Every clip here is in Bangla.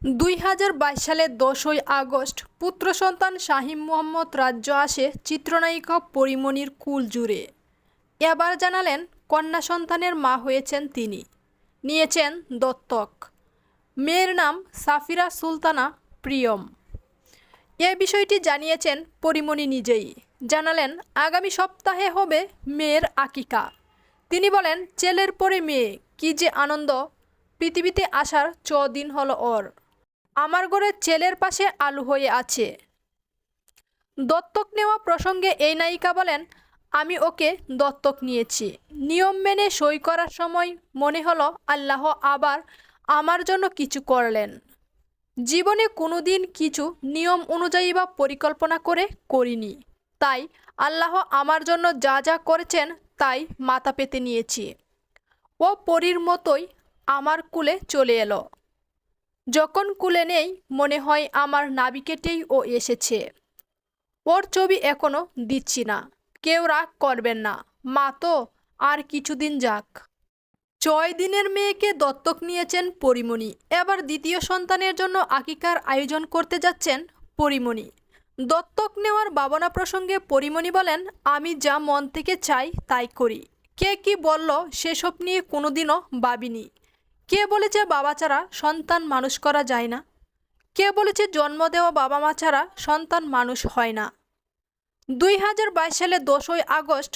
2022 সালের 10ই আগস্ট পুত্র সন্তান শাহীম মোহাম্মদ রাজ্য আসে চিত্রনায়িকা পরীমনির কুল জুড়ে। এবার জানালেন কন্যা সন্তানের মা হয়েছেন তিনি, নিয়েছেন দত্তক। মেয়ের নাম সাফিরা সুলতানা প্রিয়ম। এ বিষয়টি জানিয়েছেন পরীমনি নিজেই। জানালেন আগামী সপ্তাহে হবে মেয়ের আকিকা। তিনি বলেন, ছেলের পরে মেয়ে, কি যে আনন্দ। পৃথিবীতে আসার 6 দিন হলো ওর। আমার ঘরে ছেলের পাশে আলু হয়ে আছে। দত্তক নেওয়া প্রসঙ্গে এই নায়িকা বলেন, আমি ওকে দত্তক নিয়েছি। নিয়ম মেনে সই করার সময় মনে হলো আল্লাহ আবার আমার জন্য কিছু করলেন। জীবনে কোনোদিন কিছু নিয়ম অনুযায়ী বা পরিকল্পনা করে করিনি, তাই আল্লাহ আমার জন্য যা যা করেছেন তাই মাথা পেতে নিয়েছি। ও পরীর মতোই আমার কুলে চলে এলো। যখন কুলে নেই মনে হয় আমার নাভি কেটেই ও এসেছে। ওর ছবি এখনো দিচ্ছি না, কেউ রাগ করবেন না, মা তো আর কিছুদিন যাক। 6 দিনের মেয়েকে দত্তক নিয়েছেন পরীমনি। এবার দ্বিতীয় সন্তানের জন্য আকিকার আয়োজন করতে যাচ্ছেন পরীমনি। দত্তক নেওয়ার ভাবনা প্রসঙ্গে পরীমনি বলেন, আমি যা মন থেকে চাই তাই করি। কে কি বলল সেসব নিয়ে কোনোদিনও ভাবিনি। কে বলেছে বাবা ছাড়া সন্তান মানুষ করা যায় না? কে বলেছে জন্ম দেওয়া বাবা মা ছাড়া সন্তান মানুষ হয় না? 2022 সালে 10ই আগস্ট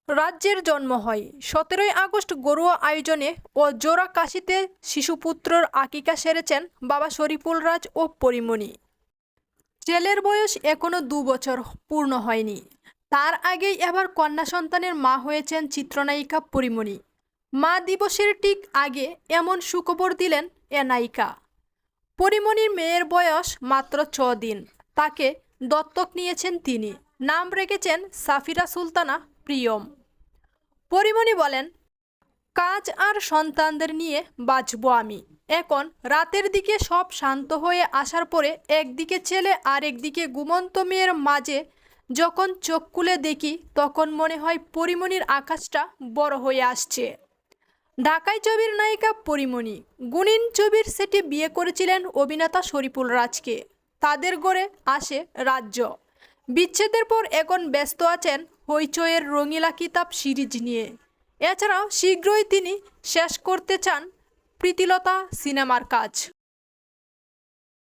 রাজ্যের জন্ম হয়। 17ই আগস্ট ঘরোয়া আয়োজনে ও জোড়া কাশিতে শিশুপুত্রর আকিকা সেরেছেন বাবা শরীফুল রাজ ও পরীমনি। ছেলের বয়স এখনো 2 বছর পূর্ণ হয়নি। তার আগেই এবার কন্যা সন্তানের মা হয়েছেন চিত্রনায়িকা পরীমনি। মা দিবসের ঠিক আগে এমন সুখবর দিলেন এ নায়িকা। পরীমনির মেয়ের বয়স মাত্র 6 দিন। তাকে দত্তক নিয়েছেন তিনি। নাম রেখেছেন সাফিরা সুলতানা প্রিয়ম। পরীমনি বলেন, কাজ আর সন্তানদের নিয়ে বাঁচব আমি। এখন রাতের দিকে সব শান্ত হয়ে আসার পরে একদিকে ছেলে আর একদিকে ঘুমন্ত মেয়ের মাঝে যখন চোখ খুলে দেখি তখন মনে হয় পরীমনির আকাশটা বড় হয়ে আসছে। ঢাকাই ছবির নায়িকা পরীমনি গুণিন ছবির সেটে বিয়ে করেছিলেন অভিনেতা শরীফুল রাজকে। তাদের ঘরে আসে রাজ্য। বিচ্ছেদের পর এখন ব্যস্ত আছেন হইচইয়ের রঙিলা কিতাব সিরিজ নিয়ে। এছাড়াও শীঘ্রই তিনি শেষ করতে চান প্রীতিলতা সিনেমার কাজ।